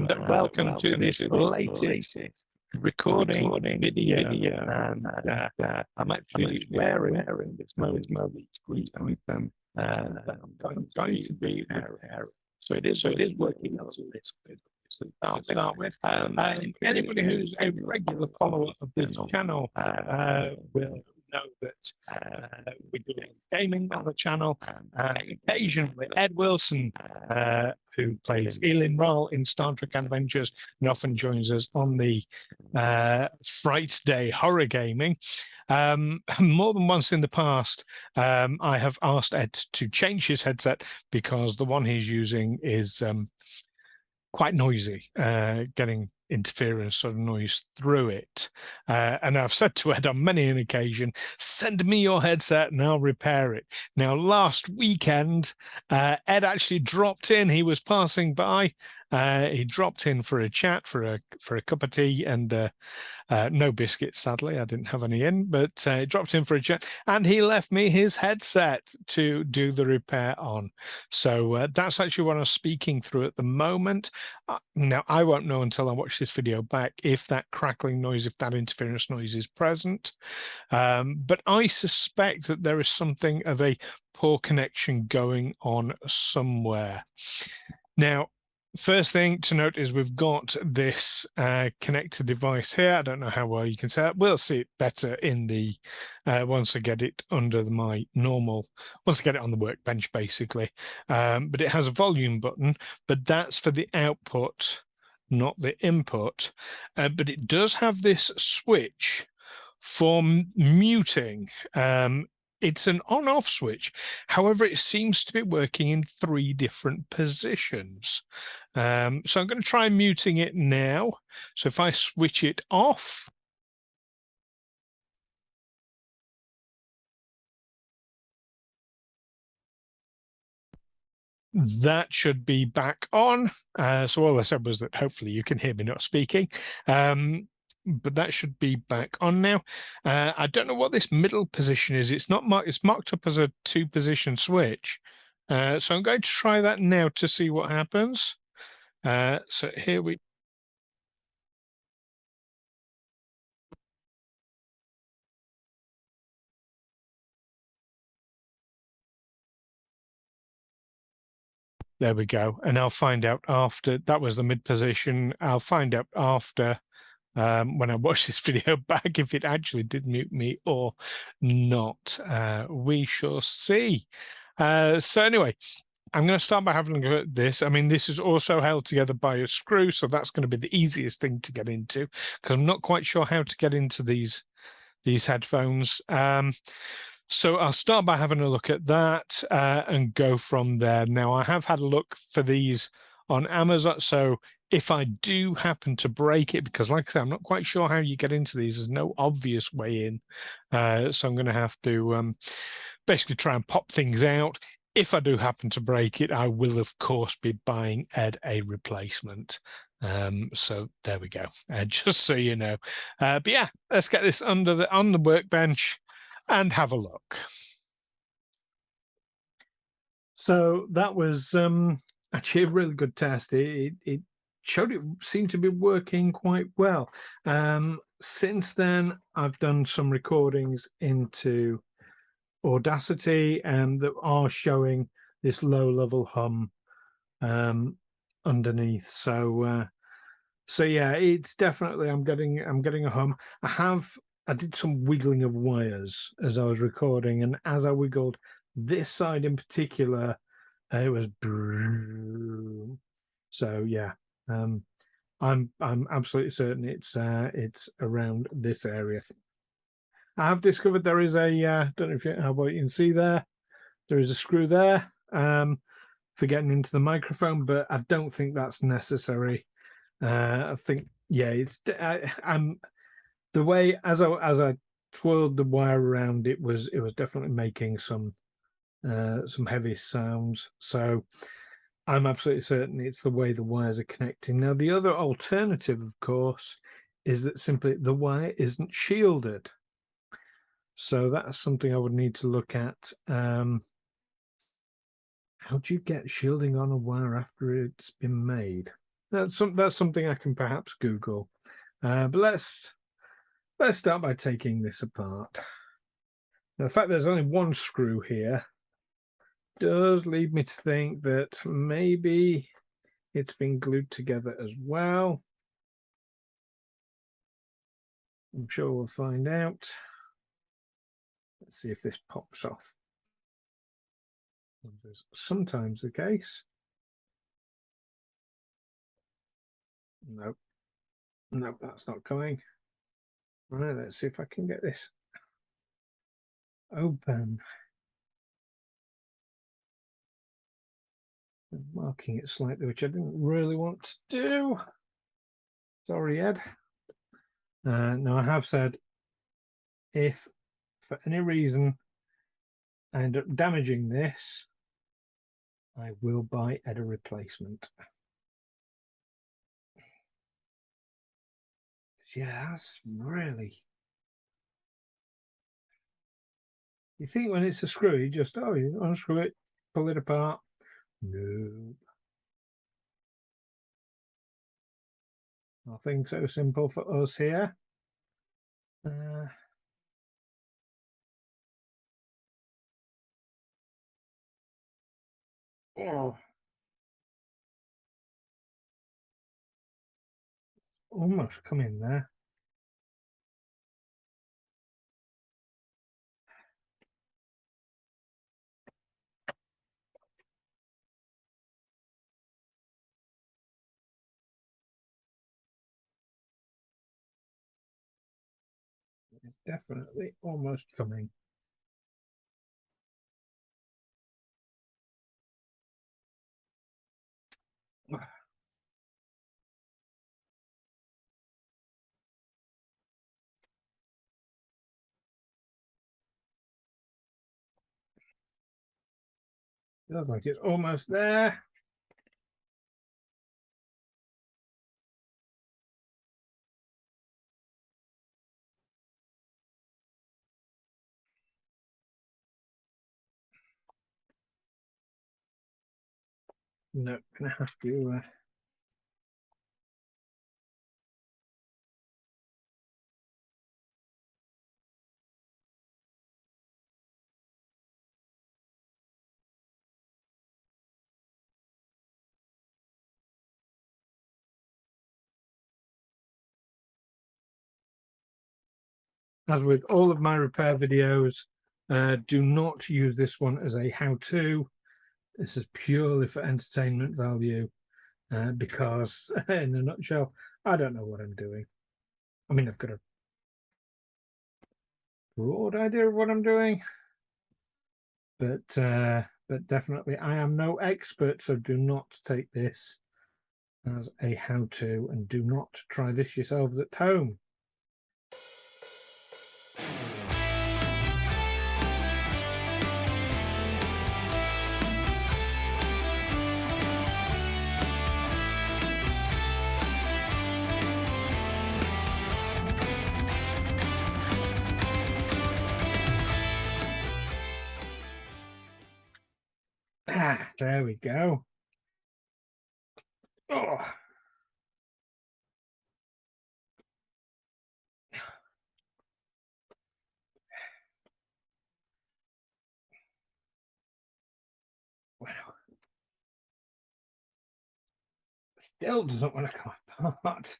and welcome to this latest recording video. And I'm actually wearing this moment that I'm going to be wearing. So it is working a little bit. Start with. Anybody who's a regular follower of this channel will know that we do gaming on the channel. Occasionally, Ed Wilson, who plays Elin Roll in Star Trek Adventures, and often joins us on the Fright Day horror gaming. More than once in the past, I have asked Ed to change his headset because the one he's using is quite noisy, getting interference sort of noise through it. And I've said to Ed on many an occasion, send me your headset and I'll repair it. Now, last weekend, Ed actually dropped in. He was passing by. He dropped in for a chat, for a cup of tea, and no biscuits, sadly. I didn't have any in, but he dropped in for a chat, and he left me his headset to do the repair on. So that's actually what I'm speaking through at the moment. Now, I won't know until I watch this video back if that crackling noise, if that interference noise is present. But I suspect that there is something of a poor connection going on somewhere. Now, first thing to note is we've got this connector device here. I don't know how well you can see it. We'll see it better in the once I get it under my normal, once I get it on the workbench, basically. But it has a volume button, but that's for the output, not the input. But it does have this switch for muting. It's an on-off switch. However, it seems to be working in 3 different positions. So I'm going to try muting it now. So if I switch it off, that should be back on. So all I said was that hopefully you can hear me not speaking. But that should be back on now. I don't know what this middle position is. It's not marked. It's marked up as a 2-position switch. So I'm going to try that now to see what happens. So here we. There we go. And I'll find out after. That was the mid position. I'll find out after. When I watch this video back, if it actually did mute me or not. We shall see. So anyway, I'm going to start by having a look at this. I mean, this is also held together by a screw, so that's going to be the easiest thing to get into, because I'm not quite sure how to get into these headphones. So I'll start by having a look at that and go from there. Now, I have had a look for these on Amazon, so if I do happen to break it, because like I said, I'm not quite sure how you get into these. There's no obvious way in. So I'm going to have to basically try and pop things out. If I do happen to break it, I will, of course, be buying Ed a replacement. So there we go, just so you know. But yeah, let's get this on the workbench and have a look. So that was actually a really good test. It showed it seemed to be working quite well. Since then, I've done some recordings into Audacity and that are showing this low-level hum underneath. So yeah, it's definitely I'm getting a hum. I did some wiggling of wires as I was recording, and as I wiggled this side in particular, it was boom. So yeah. I'm absolutely certain it's around this area. I have discovered there is a don't know how well you can see there. There is a screw there for getting into the microphone, but I don't think that's necessary. I think it's I'm the way as I twirled the wire around, it was definitely making some heavy sounds. So I'm absolutely certain it's the way the wires are connecting. Now, the other alternative, of course, is that simply the wire isn't shielded. So that's something I would need to look at. How do you get shielding on a wire after it's been made? That's something I can perhaps Google. But let's start by taking this apart. Now, the fact there's only one screw here does lead me to think that maybe it's been glued together as well. I'm sure we'll find out. Let's see if this pops off. That's sometimes the case. Nope. Nope, that's not coming. Right, let's see if I can get this open. I'm marking it slightly, which I didn't really want to do. Sorry, Ed. Now, I have said if for any reason I end up damaging this, I will buy Ed a replacement. Yeah, that's really... You think when it's a screw, you just, oh, you unscrew it, pull it apart. No. Nothing so simple for us here. Oh. Almost come in there. It's definitely almost coming. Feels like it's almost there. No, gonna have to. As with all of my repair videos, do not use this one as a how-to. This is purely for entertainment value, because in a nutshell, I don't know what I'm doing. I mean, I've got a broad idea of what I'm doing, but definitely I am no expert, so do not take this as a how-to and do not try this yourselves at home. Ah, there we go. Oh. Wow. Still doesn't want to come apart.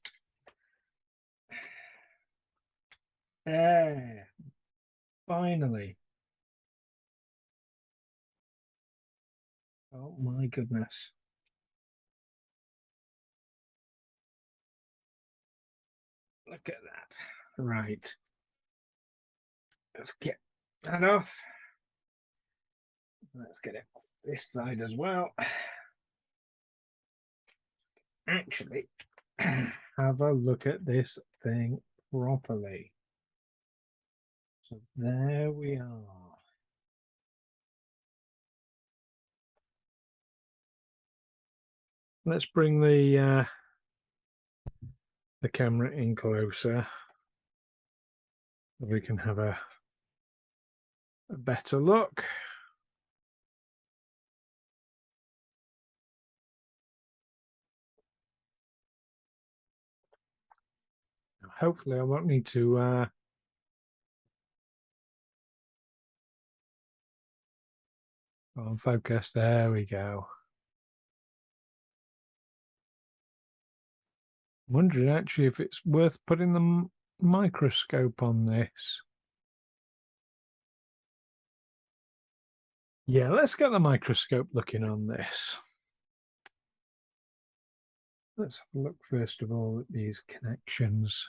There. Finally. Oh my goodness. Look at that. Right. Let's get that off. Let's get it off this side as well. Actually, have a look at this thing properly. So there we are. Let's bring the camera in closer. We can have a better look. hopefully I won't need to on focus. There we go. I'm wondering actually if it's worth putting the microscope on this. Yeah, let's get the microscope looking on this. Let's have a look first of all at these connections.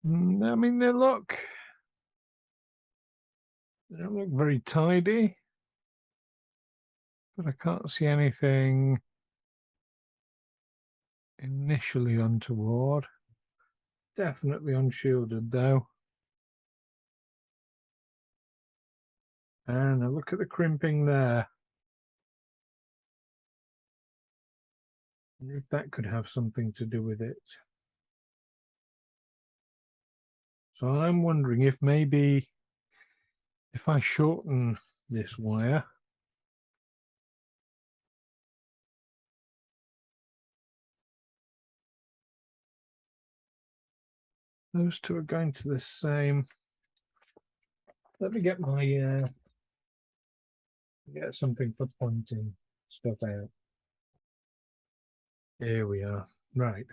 I mean, they don't look very tidy, but I can't see anything initially untoward. Definitely unshielded though. And a look at the crimping there. I wonder if that could have something to do with it. So I'm wondering if maybe if I shorten this wire, those two are going to the same. Let me get my get something for pointing stuff out. Here we are. Right.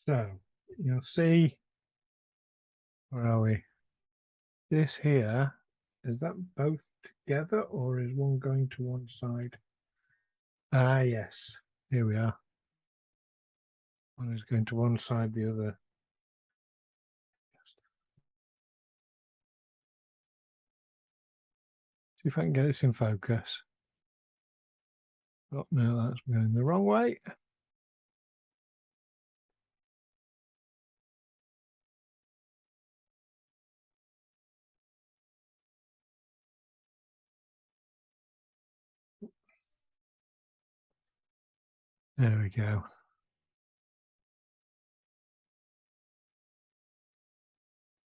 So you'll see, where are we? This here, is that both together or is one going to one side? Ah, yes. Here we are. One is going to one side, the other. See if I can get this in focus. Oh, no, that's going the wrong way. There we go.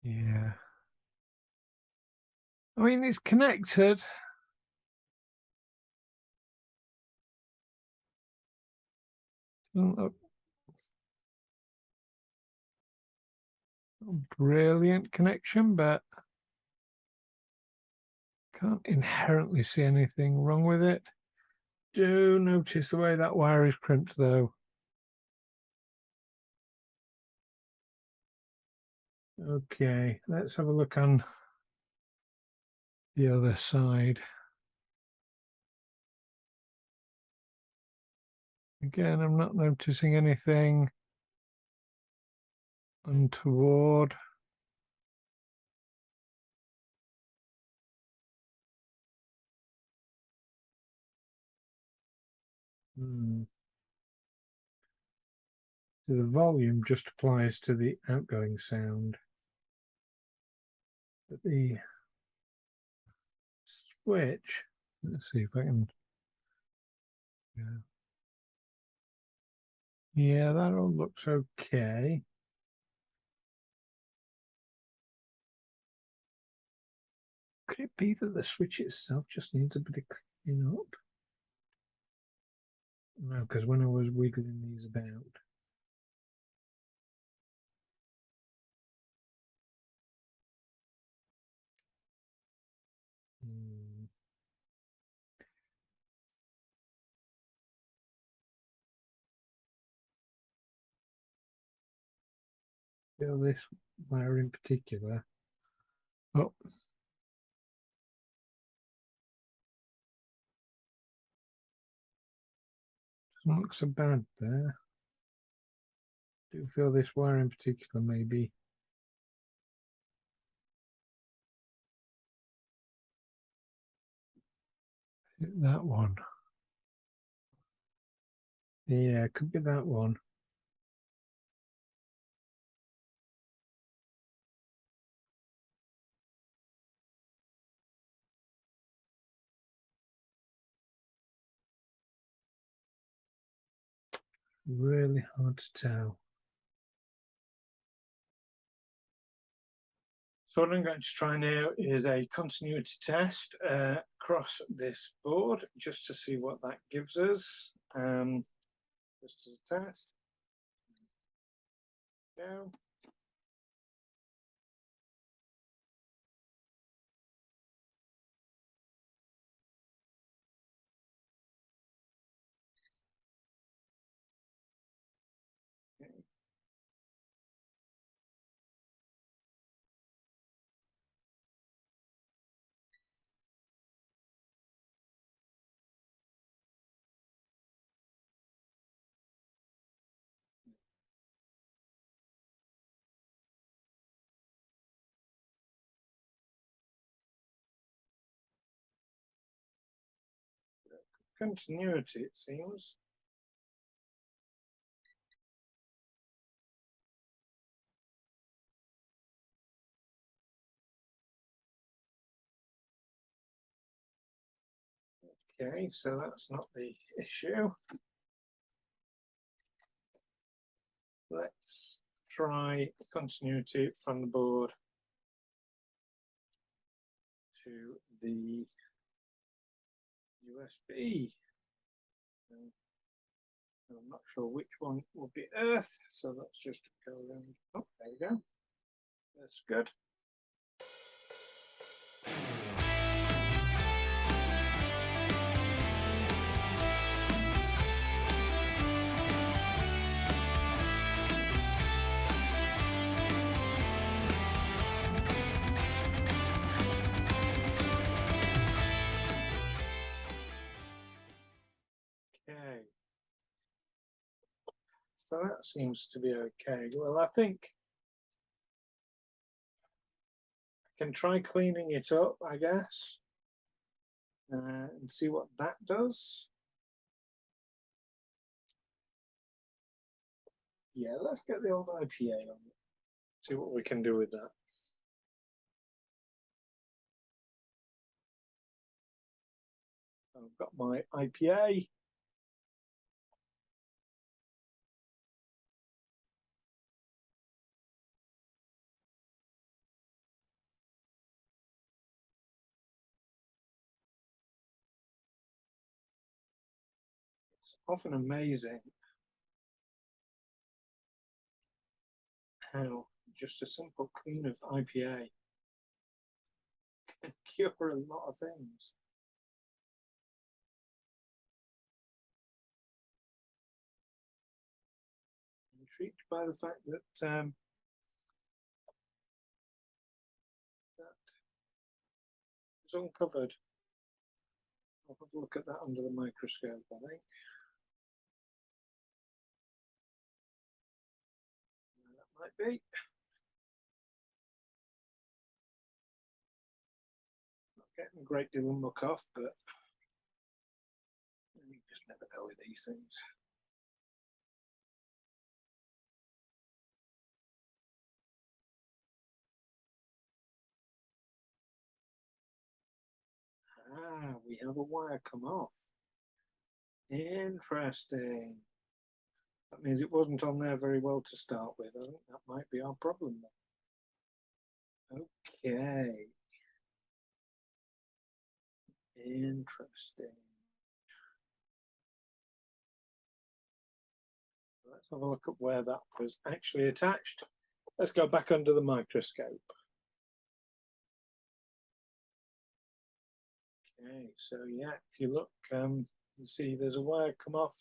Yeah. I mean, it's connected. Doesn't look brilliant connection, but can't inherently see anything wrong with it. Do notice the way that wire is crimped though. Okay, let's have a look on the other side. Again, I'm not noticing anything untoward. So the volume just applies to the outgoing sound. But the switch, let's see if I can. Yeah, that all looks okay. Could it be that the switch itself just needs a bit of cleaning up? No, because when I was wiggling these about, feel this wire in particular. Oh, doesn't look so bad there. Do feel this wire in particular maybe. That one. Yeah, it could be that one. Really hard to tell. So what I'm going to try now is a continuity test across this board, just to see what that gives us. Just as a test. Go. Continuity, it seems. Okay, so that's not the issue. Let's try continuity from the board to the USB. I'm not sure which one will be Earth, so let's just go around. Oh, there we go. That's good. Okay. So that seems to be okay. Well, I think I can try cleaning it up, I guess, and see what that does. Yeah, let's get the old IPA on it. See what we can do with that. I've got my IPA. It's often amazing how just a simple clean of IPA can cure a lot of things. I'm intrigued by the fact that that is uncovered. I'll have a look at that under the microscope, I think. That might be. Not getting a great deal of muck off, but you just never know with these things. Ah, we have a wire come off. Interesting. That means it wasn't on there very well to start with. I think that might be our problem then. Okay. Interesting. Let's have a look at where that was actually attached. Let's go back under the microscope. Okay, so yeah, if you look, you see there's a wire come off.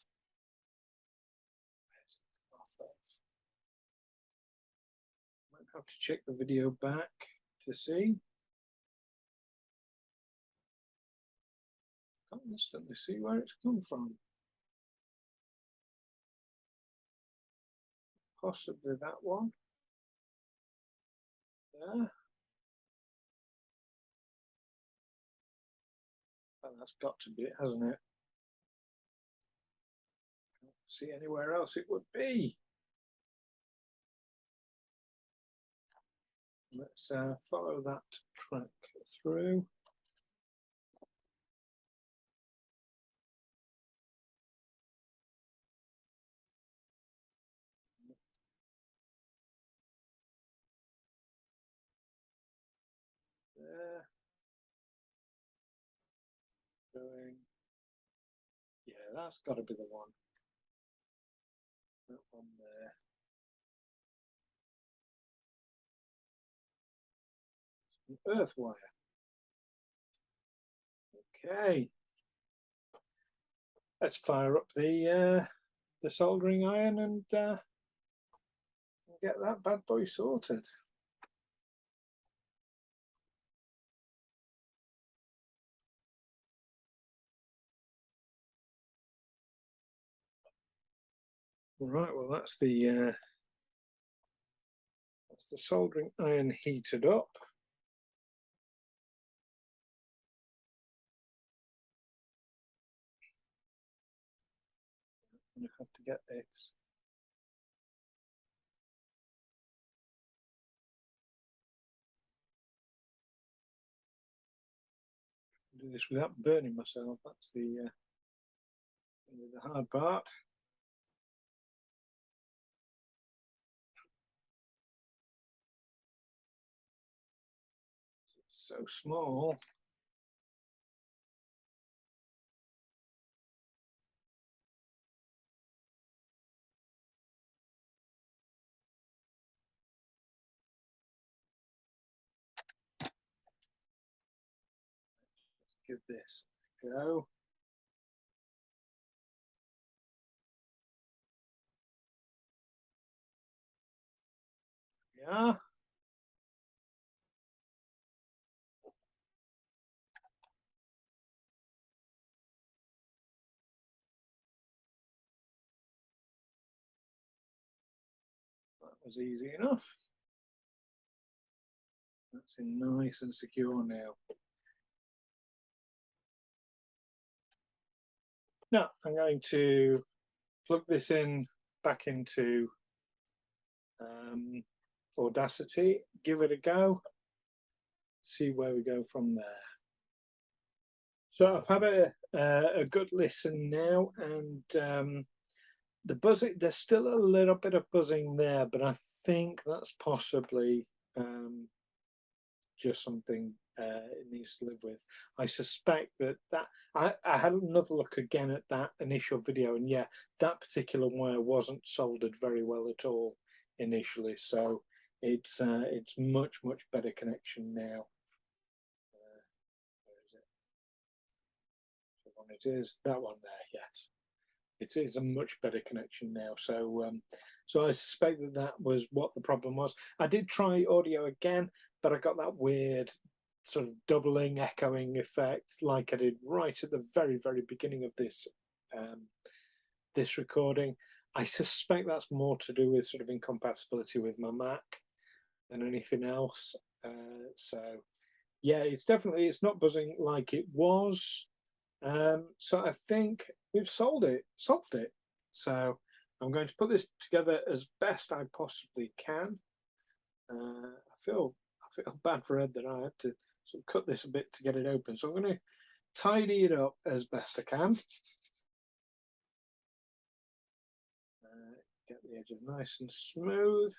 Where's it come off of? Might have to check the video back to see. Can't instantly see where it's come from. Possibly that one. There. Well, that's got to be it, hasn't it? I don't see anywhere else it would be. Let's follow that track through. going. Yeah, that's got to be the one. That one there. An earth wire. Okay. Let's fire up the soldering iron and get that bad boy sorted. Right, well that's the soldering iron heated up. I'm gonna have to get this. Do this without burning myself. That's the hard part. It's so small. Let's give this a go. Yeah. That was easy enough. That's in nice and secure now. Now I'm going to plug this in back into Audacity, give it a go, see where we go from there. So I've had a good listen now, and the buzzing, there's still a little bit of buzzing there, but I think that's possibly just something it needs to live with. I suspect that I had another look again at that initial video, and yeah, that particular wire wasn't soldered very well at all initially, so it's much better connection now. Where is it? The one it is, that one there, yes. It is a much better connection now. So so I suspect that that was what the problem was. I did try audio again, but I got that weird sort of doubling, echoing effect like I did right at the very beginning of this this recording. I suspect that's more to do with sort of incompatibility with my Mac than anything else. So yeah, it's not buzzing like it was. So I think we've solved it. So I'm going to put this together as best I possibly can. I feel bad for Ed that I had to sort of cut this a bit to get it open. So I'm going to tidy it up as best I can. Get the edges nice and smooth.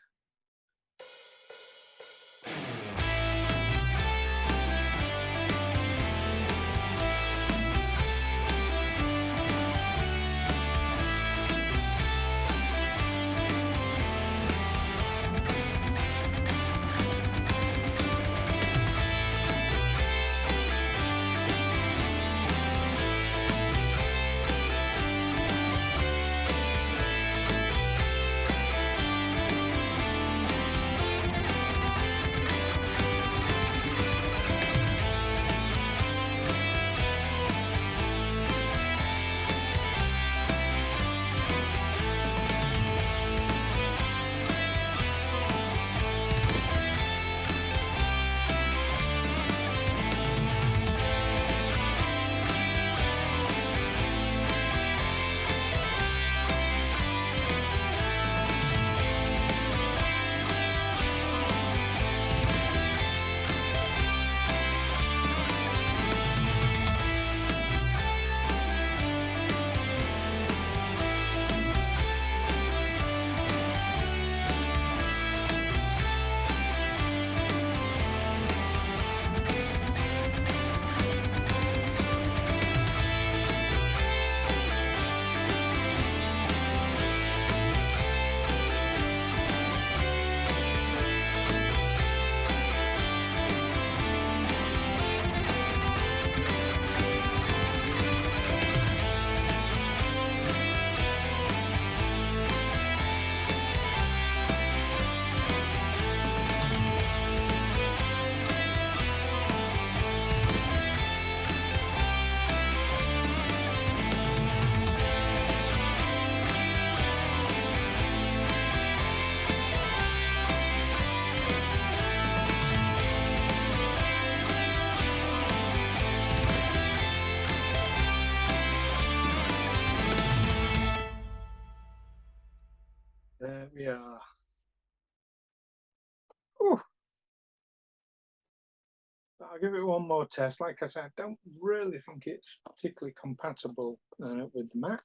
I'll give it one more test. Like I said, I don't really think it's particularly compatible with the Mac,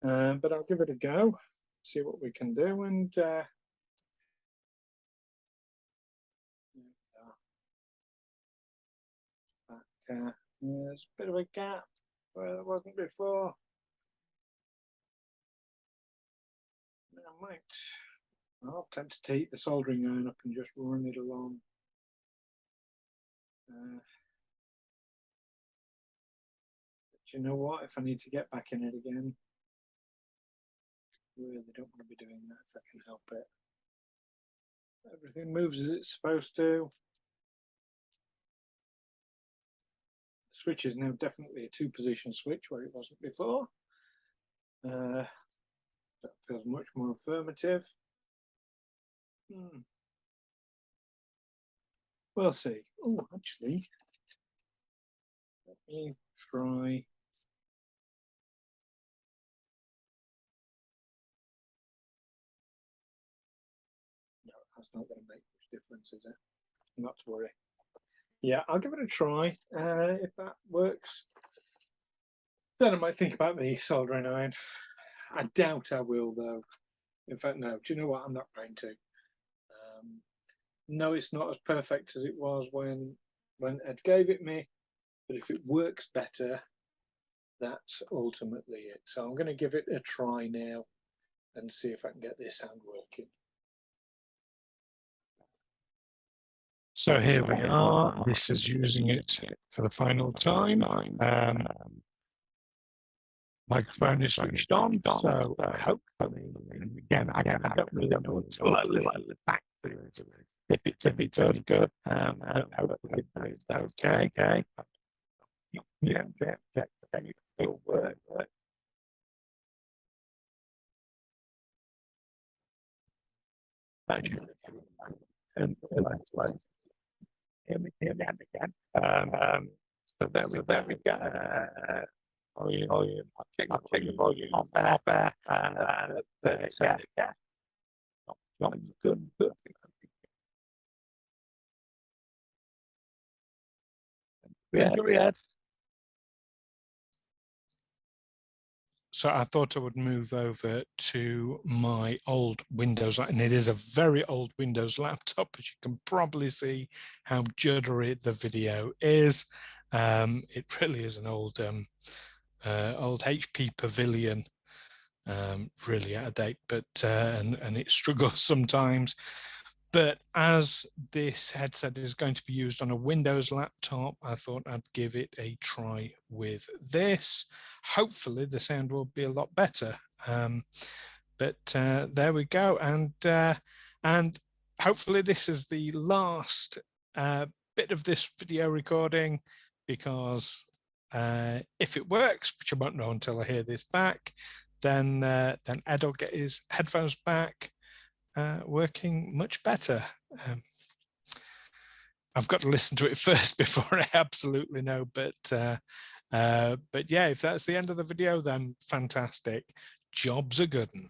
but I'll give it a go, see what we can do, and there's a bit of a gap where there wasn't before. I'll attempt to take the soldering iron up and just run it along. But you know what? If I need to get back in it again, I really don't want to be doing that if I can help it. Everything moves as it's supposed to. The switch is now definitely a 2-position switch where it wasn't before. That feels much more affirmative. We'll see. Oh, actually, let me try. No, that's not going to make much difference, is it? Not to worry. Yeah, I'll give it a try. If that works, then I might think about the soldering iron. I doubt I will, though. In fact, no. Do you know what? I'm not going to. No, it's not as perfect as it was when Ed gave it me, but if it works better, that's ultimately it. So I'm going to give it a try now and see if I can get this sound working. So here we are. This is using it for the final time. Microphone is switched on, so hopefully, again, I don't really know until I leave the back if it's really good. Hopefully it's okay. Yeah, it will work. And like here we again. So there we go. Volume. I'll take the volume off there. Yeah. Not good. Yeah. So I thought I would move over to my old Windows, and it is a very old Windows laptop, as you can probably see how juddery the video is. It really is an old HP Pavilion, really out of date, but and it struggles sometimes. But as this headset is going to be used on a Windows laptop, I thought I'd give it a try with this. Hopefully the sound will be a lot better. But there we go. And hopefully this is the last bit of this video recording, because if it works, which I won't know until I hear this back, then Ed will get his headphones back working much better. I've got to listen to it first before I absolutely know, but yeah, if that's the end of the video, then fantastic. Job's a good one.